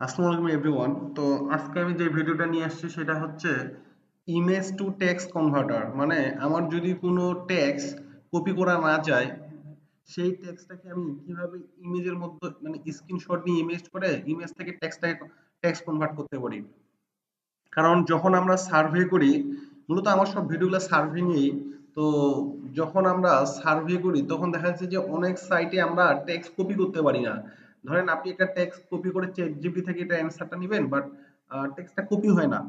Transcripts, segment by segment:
আসসালামু আলাইকুম এভরিওয়ান। তো আজকে আমি যে ভিডিওটা নিয়ে আসছি সেটা হচ্ছে ইমেজ টু টেক্সট কনভার্টার। মানে আমার যদি কোনো টেক্সট কপি করা না যায়, সেই টেক্সটটাকে আমি কিভাবে ইমেজের মধ্যে মানে স্ক্রিনশট নিয়ে ইমেজ করে ইমেজ থেকে টেক্সটটাকে টেক্সট কনভার্ট করতে পারি। কারণ যখন আমরা সার্ভে করি, মূলত আমার সব ভিডিওগুলো সার্ভে নিয়েই। তো যখন আমরা সার্ভে করি তখন দেখা যাচ্ছে যে অনেক সাইটে আমরা টেক্সট কপি করতে পারি না। ধরেন আপনি একটা টেক্সট কপি করে চ্যাট জিপিটি থেকে এটা অ্যান্সারটা নেবেন, বাট টেক্সটটা কপি হয় না।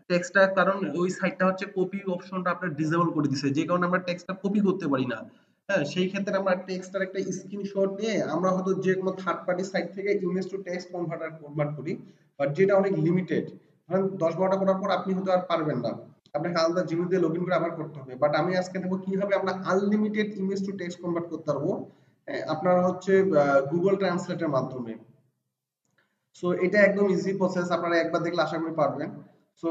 টেক্সটটা কারণ ওই সাইটটা হচ্ছে কপি অপশনটা আপনার ডিসেবল করে দিছে, যে কারণে আমরা টেক্সটটা কপি করতে পারি না। হ্যাঁ, সেই ক্ষেত্রে আমরা টেক্সটার একটা স্ক্রিনশট নিয়ে আমরা হয়তো যে কোনো থার্ড পার্টি সাইট থেকে ইমেজ টু টেক্সট কনভার্ট করি, বাট যেটা অনেক লিমিটেড। ধরেন ১০-১২টা করার পর আপনি হয়তো আর পারবেন না, আপনাকে আলাদা জিমেল দিয়ে লগ ইন করে আবার করতে হবে। বাট আমি আজকে দেখবো কিভাবে আমরা unlimited image to text convert করতে পারবো আপনার হচ্ছে গুগল ট্রান্সলেটের মাধ্যমে। সো এটা একদম ইজি প্রসেস, আপনারা একবার দেখলে আশা করি পারবেন। সো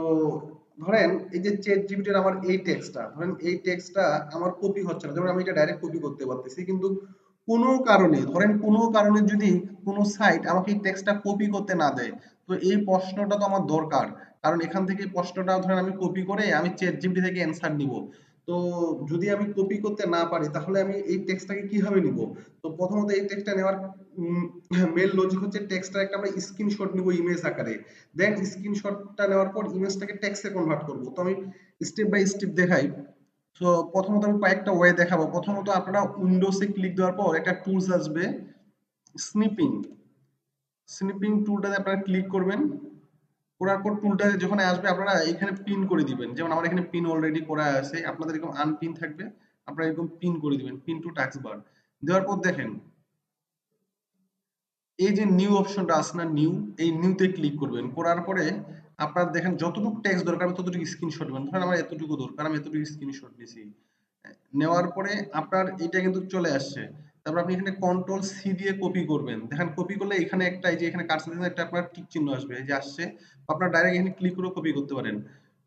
ধরেন এই যে চ্যাট জিপিটির আমার এই টেক্সটটা, ধরেন এই টেক্সটটা আমার কপি হচ্ছে না, যেমন আমি এটা ডাইরেক্ট কপি করতে পারতেছি, কিন্তু কোনো কারণে ধরেন কোনো কারণে যদি কোনো সাইট আমাকে এই টেক্সটটা কপি করতে না দেয়, তো এই প্রশ্নটা তো আমার দরকার। কারণ এখান থেকে এই প্রশ্নটা ধরেন আমি কপি করে আমি চ্যাট জিপিটি থেকে অ্যান্সার নিব। তো যদি আমি কপি করতে না পারি তাহলে আমি এই টেক্সটটাকে কিভাবে নিব? তো প্রথমত এই টেক্সটটা নেওয়ার মেল লজিক হচ্ছে টেক্সটটা একটা আমরা স্ক্রিনশট নিব ইমেজ আকারে। দেন স্ক্রিনশটটা নেওয়ার পর ইমেজটাকে টেক্সটে কনভার্ট করব। তো আমি স্টেপ বাই স্টেপ দেখাই। তো প্রথমত আমি কয়েকটা ওয়ে দেখাবো। প্রথমত আপনারা উইন্ডোজে ক্লিক দেওয়ার পর একটা টুলস আসবে, স্নিপিং। স্নিপিং টুলটাতে আপনারা ক্লিক করবেন। করার পর টুলটা যখন আসবে আপনারা এখানে পিন করে দিবেন। যেমন আমার এখানে পিন অলরেডি করা আছে, আপনাদের এরকম আনপিন থাকবে, আপনারা এরকম পিন করে দিবেন, পিন টু টাস্ক বার। দেওয়ার পর দেখেন এই যে নিউ অপশনটা আছে না, নিউ, এই নিউতে ক্লিক করবেন। করার পরে আপনার দেখেন যতটুকু টেক্সট দরকার আমি ততটুকু স্ক্রিনশট নেবেন। ধরেন আমার এতটুকু দরকার, আমি এতটুকু স্ক্রিনশট নিছি। নেওয়ার পরে আপনার এটা কিন্তু চলে আসছে। তারপর আপনি এখানে কন্ট্রোল সি দিয়ে কপি করবেন। দেখেন কপি করলে এখানে একটা এই যে এখানে কার্সর দিলে একটা আপনার টিক চিহ্ন আসবে, এই যে আসছে। আপনার ডাইরেক্ট এখানে ক্লিক করে কপি করতে পারেন।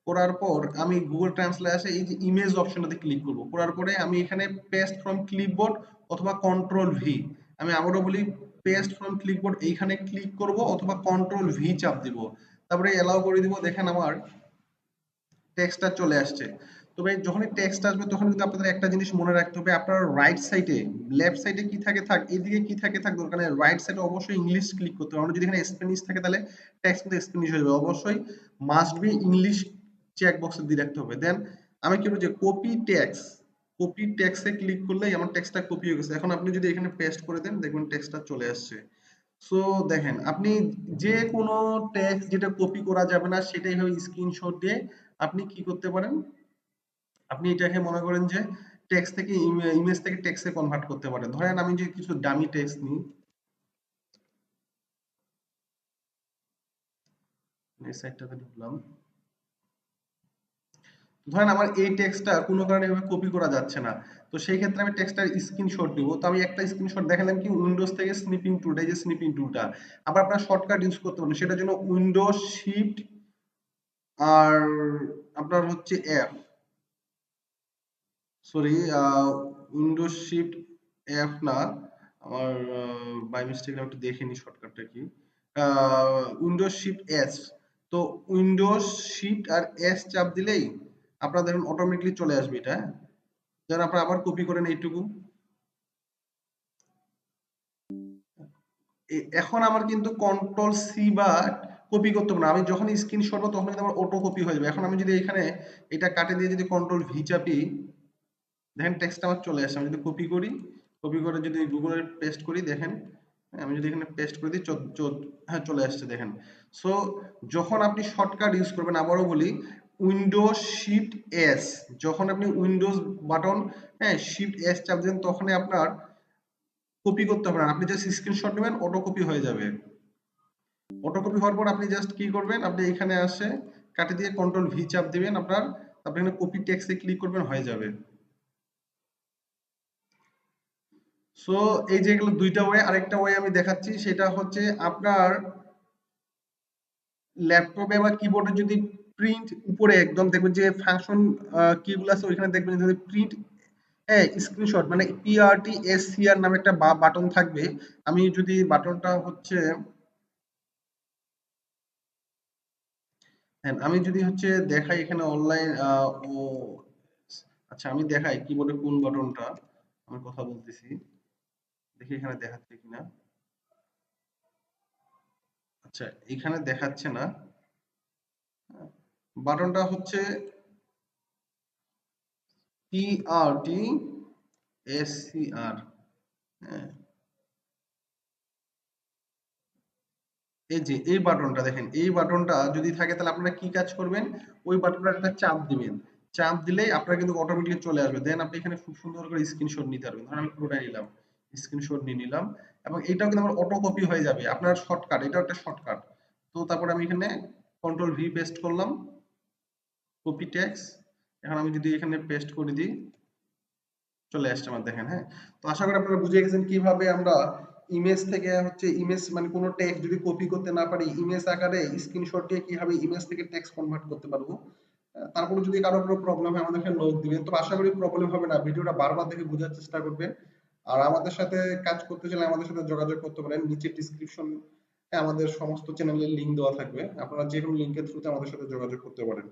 করার পর আমি গুগল ট্রান্সলেট আসে এই যে ইমেজ অপশনটাতে ক্লিক করব। করার পরে আমি এখানে পেস্ট ফ্রম ক্লিপবোর্ড অথবা কন্ট্রোল ভি, আমি আবারও বলি পেস্ট ফ্রম ক্লিপবোর্ড, এইখানে ক্লিক করব অথবা কন্ট্রোল ভি চাপ দিব। তারপরে এলাও করে দিব। দেখেন আমার টেক্সটটা চলে আসছে। তবে যখনই টেক্সট আসবে তখন কিন্তু আপনাদের একটা জিনিস মনে রাখতে হবে, আপনার রাইট সাইডে, লেফট সাইডে কি থাকে থাক, এদিকে কি থাকে থাক দরকার নেই, রাইট সাইডে অবশ্যই ইংলিশ ক্লিক করতে হবে। আমরা যদি এখানে স্প্যানিশ থাকে তাহলে টেক্সট কিন্তু স্প্যানিশ হয়ে যাবে। অবশ্যই মাস্ট বি ইংলিশ চেক বক্সে দিয়ে রাখতে হবে। দেন আমি কি বলবো যে কপি টেক্সট, কপি টেক্সটে ক্লিক করলেই আমার টেক্সটটা কপি হয়ে গেছে। এখন আপনি যদি এখানে পেস্ট করে দেন দেখবেন টেক্সটটা চলে আসছে। সো দেখেন আপনি যে কোনো টেক্সট যেটা কপি করা যাবে না সেটাই হবে স্ক্রিনশট দিয়ে আপনি কি করতে পারেন, আপনি এটাকে মনে করেন যে টেক্সট থেকে ইমেজ থেকে টেক্সটে কনভার্ট করতে পারেন। ধরেন আমি যে কিছু ডামি টেক্সট নিই, এই সাইটটাতে ঢুকলাম। ধরেন আমার এই টেক্সটটা কোনো কারণে এভাবে কপি করা যাচ্ছে না, তো সেই ক্ষেত্রে আমি টেক্সটটার স্ক্রিনশট নিব। তো আমি একটা স্ক্রিনশট দেখালাম কি উইন্ডোজ থেকে স্নিপিং টুলটা, এই যে স্নিপিং টুলটা। আবার আপনার শর্টকাট ইউজ করতে পারেন, সেটার জন্য উইন্ডোজ শিফট আর আপনার হচ্ছে F, sorry, Windows shift F না, আমার বাই মিস্টেক আমি একটু দেখে নিই শর্টকাটটা কি। Windows shift S. তো উইন্ডোজ শিফট আর এস চাপ দিলেই আপনার দেখুন অটোমেটিকলি চলে আসবে এটা। যেন আপনার আবার কপি করেন এইটুকু। এখন আমার কিন্তু কন্ট্রোল সি বা কপি করতে হবে না, আমি যখন স্ক্রিনশট নেবো তখন কিন্তু আমার অটো কপি হয়ে যাবে। এখন আমি যদি এখানে এটা কাটে দিয়ে যদি কন্ট্রোল ভি চাপি, দেখেন টেক্সট আমার চলে আসছে। আমি যদি কপি করি, কপি করে যদি গুগলে পেস্ট করি, দেখেন আমি যদি এখানে পেস্ট করে দিই হ্যাঁ চলে আসছে দেখেন। সো যখন আপনি শর্টকাট ইউজ করবেন, আবারও বলি উইন্ডোজ শিফট এস, যখন আপনি উইন্ডোজ বাটন, হ্যাঁ শিফট এস চাপ দেন তখনই আপনার কপি করতে হবে না, আপনি জাস্ট স্ক্রিনশট নেবেন অটো কপি হয়ে যাবে। অটো কপি হওয়ার পর আপনি জাস্ট কি করবেন, আপনি এখানে আসে কাটে দিয়ে কন্ট্রোল ভি চাপ দিবেন আপনার, তারপরে এখানে কপি টেক্সটে ক্লিক করবেন, হয়ে যাবে। সো এই যে এগুলো দুইটা ওয়ে, আরেকটা ওয়ে আমি দেখাচ্ছি, সেটা হচ্ছে আপনার ল্যাপটপে বা কিবোর্ডে যদি প্রিন্ট উপরে একদম দেখবেন যে ফাংশন কিগুলো আছে ওইখানে দেখবেন যদি প্রিন্ট স্ক্রিনশট মানে পিআরটি এসসিআর নামে একটা বাটন থাকবে। আমি যদি বাটনটা হচ্ছে হ্যাঁ, আমি যদি হচ্ছে দেখাই এখানে অনলাইন ও আচ্ছা আমি দেখাই কিবোর্ডে কোন বাটনটা আমি কথা বলতেছি, দেখি এখানে দেখাচ্ছে কিনা। আচ্ছা এখানে দেখাচ্ছে না। বাটনটা হচ্ছে PRTSCR। হ্যাঁ, এই যে এই বাটনটা দেখেন, এই বাটনটা যদি থাকে তাহলে আপনারা কি কাজ করবেন, ওই বাটনটা একটা চাপ দিবেন। চাপ দিলেই আপনার কিন্তু অটোমেটিক চলে আসবে। দেন আপনি এখানে খুব সুন্দর করে স্ক্রিনশট নিতে পারবেন। ধরুন আমি পুরোটাই নিলাম, স্ক্রিনশট নিয়ে নিলাম, এবং এটাও কিন্তু আমার অটো কপি হয়ে যাবে। আপনার শর্টকাট, এটাও একটা শর্টকাট। তো তারপরে আমি এখানে কন্ট্রোল ভি পেস্ট করলাম, কপি টেক্সট। এখন আমি যদি এখানে পেস্ট করে দিই, চলে আসছে আমার, দেখেন। হ্যাঁ, তো আশা করি আপনারা বুঝে গেছেন কিভাবে আমরা ইমেজ থেকে হচ্ছে ইমেজ মানে কোনো টেক্সট যদি কপি করতে না পারি, ইমেজ আকারে স্ক্রিনশট দিয়ে কিভাবে ইমেজ থেকে টেক্সট কনভার্ট করতে পারবো। তারপরে যদি কারো কোনো প্রবলেম হয় আমাদেরকে নোট দিবেন। তো আশা করি প্রবলেম হবে না। ভিডিওটা বারবার দেখে বোঝার চেষ্টা করবেন। আর আমাদের সাথে কাজ করতে চাইলে আমাদের সাথে যোগাযোগ করতে পারেন। নিচে ডিসক্রিপশন আমাদের সমস্ত চ্যানেলের লিংক দেওয়া থাকবে। আপনারা যে কোনো লিংকের থ্রুতে আমাদের সাথে যোগাযোগ করতে পারেন।